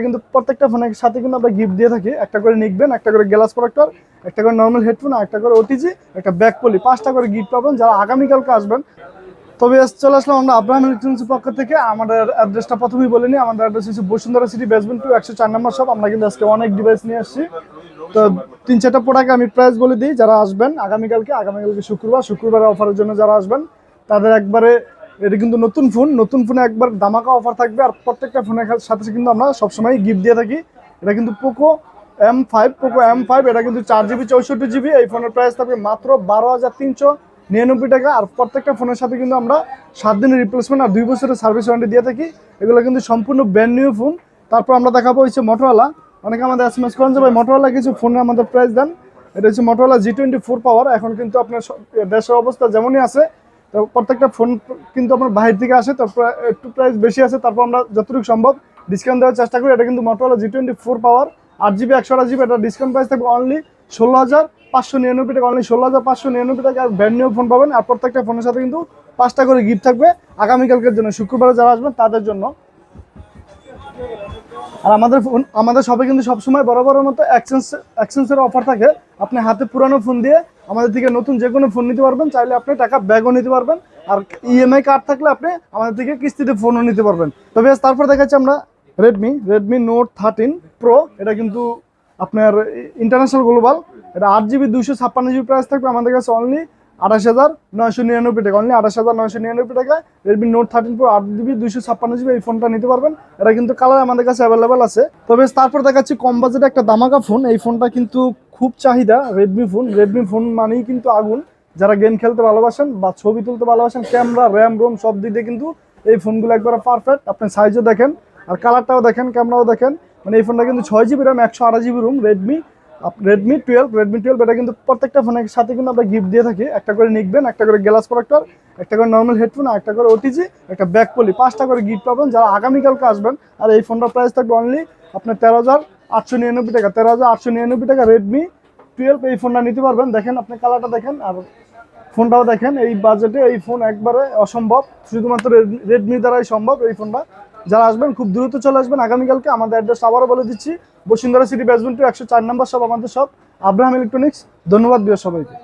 কিন্তু প্রত্যেকটা ফোনের সাথে কিন্তু আমরা গিফট দিয়ে থাকি, একটা করে নিকবেন, একটা করে গ্লাস প্রোটেক্টর, একটা করে নর্মাল হেডফোন, একটা করে ওটিজি, একটা ব্যাক পলি, 5টা করে গিফট পাবেন যারা আগামীকালকে আসবেন। তবে চলে আসলাম আমরা আব্রাহাম ইলেকট্রনিক্সের পক্ষ থেকে। আমাদের অ্যাড্রেসটা প্রথমেই বলে নিই, আমাদের অ্যাড্রেস হচ্ছে বসুন্ধরা সিটি বেসমেন্ট 2 104 নম্বর শপ। আমরা কিন্তু আজকে অনেক ডিভাইস নিয়ে আসছি, তো 3-4টা প্রোডাক্ট আমি প্রাইস বলে দিই। যারা আসবেন আগামীকালকে শুক্রবার অফারের জন্য যারা আসবেন তাদের একবারে এটা কিন্তু নতুন ফোনে একবার ধামাকা অফার থাকবে। আর প্রত্যেকটা ফোনের সাথে কিন্তু আমরা সবসময় গিফট দিয়ে থাকি। এটা কিন্তু পোকো M5 এটা কিন্তু 4GB 64GB। এই ফোনের প্রাইস থাকবে মাত্র 12,399 টাকা। আর প্রত্যেকটা ফোনের সাথে কিন্তু আমরা 7 দিনের রিপ্লেসমেন্ট আর 2 বছরের সার্ভিস ওয়ারেন্টি দিয়ে থাকি। এগুলো কিন্তু সম্পূর্ণ ব্র্যান্ড নিউ ফোন। তারপর আমরা দেখাবো হচ্ছে মোটরোলা। অনেকে আমাদের SMS করেন যে ভাই মোটরোলা কিছু ফোনে আমাদের প্রাইস দেন। এটা হচ্ছে মোটরোলা G24 পাওয়ার। এখন কিন্তু আপনার দেশের অবস্থা যেমনই আছে, তো প্রত্যেকটা ফোন কিন্তু আপনার বাইরে থেকে আসে, তো একটু প্রাইস বেশি আছে। তারপর আমরা যতটুকু সম্ভব ডিসকাউন্ট দেওয়ার চেষ্টা করি। এটা কিন্তু মোটরোলা G24 পাওয়ার 8GB 128GB। এটা ডিসকাউন্ট প্রাইস থাকবে অনলি 16,599 টাকা, অনলি 16,599 টাকা। আর ব্র্যান্ড নিউ ফোন পাবেন। আর প্রত্যেকটা ফোনের সাথে কিন্তু 5টা করে গিফট থাকবে আগামীকালকের জন্য, শুক্রবারে যারা আসবেন তাদের জন্য। আর আমাদের শপে কিন্তু সবসময় বরাবরের মতো এক্সচেঞ্জের অফার থাকে। আপনি হাতে পুরানো ফোন দিয়ে আমাদের থেকে নতুন যে কোনো ফোন নিতে পারবেন, চাইলে আপনি টাকা ব্যাগও নিতে পারবেন। আর EMI কার্ড থাকলে আপনি আমাদের থেকে কিস্তিতে ফোনও নিতে পারবেন। তবে তারপর দেখাচ্ছি আমরা রেডমি নোট 13 প্রো। এটা কিন্তু আপনার ইন্টারন্যাশনাল গ্লোবাল। এটা 8GB 256GB প্রাইস থাকবে আমাদের কাছে অনলি 28,999 টাকা, অনলি 28,999 টাকা। Redmi note 13 pro 8GB 256GB এই ফোনটা নিতে পারবেন। এটা কিন্তু কালার আমাদের কাছে অ্যাভেলেবেল আছে। তবে তারপর দেখাচ্ছি কম বাজেটে একটা দামাকা ফোন। এই ফোনটা কিন্তু খুব চাহিদা, রেডমি ফোন মানেই কিন্তু আগুন। যারা গেম খেলতে ভালোবাসেন বা ছবি তুলতে ভালোবাসেন, ক্যামেরা র্যাম রোম সব দিক দিয়ে কিন্তু এই ফোনগুলো একবার পারফেক্ট। আপনি সাইজও দেখেন আর কালারটাও দেখেন, ক্যামেরাও দেখেন। মানে এই ফোনটা কিন্তু 6GB RAM 128GB room Redmi 12। এটা কিন্তু প্রত্যেকটা ফোনের সাথে কিন্তু আমরা গিফট দিয়ে থাকি, একটা করে নিকবেন, একটা করে গ্লাস প্রোটেক্টর, একটা করে নর্মাল হেডফোন, আর একটা করে ওটিজি, একটা ব্যাক পলি, 5টা করে গিফট পাবেন যারা আগামীকালকে আসবেন। আর এই ফোনটার প্রাইস থাকবে অনলি আপনার 13,899 টাকা, 13,899 টাকা। রেডমি 12 এই ফোনটা নিতে পারবেন। দেখেন আপনি কালারটা দেখেন আর ফোনটাও দেখেন। এই বাজেটে এই ফোন একবারে অসম্ভব, শুধুমাত্র রেডমি দ্বারাই সম্ভব এই ফোনটা। যারা আসবেন খুব দ্রুত চলে আসবেন আগামীকালকে। আমাদের অ্যাড্রেস আবারও বলে দিচ্ছি, বসুন্ধরা সিটি বেসমেন্ট 2 104 নম্বর শপ আমাদের শপ, আব্রাহাম ইলেকট্রনিক্স। ধন্যবাদ সবাইকে।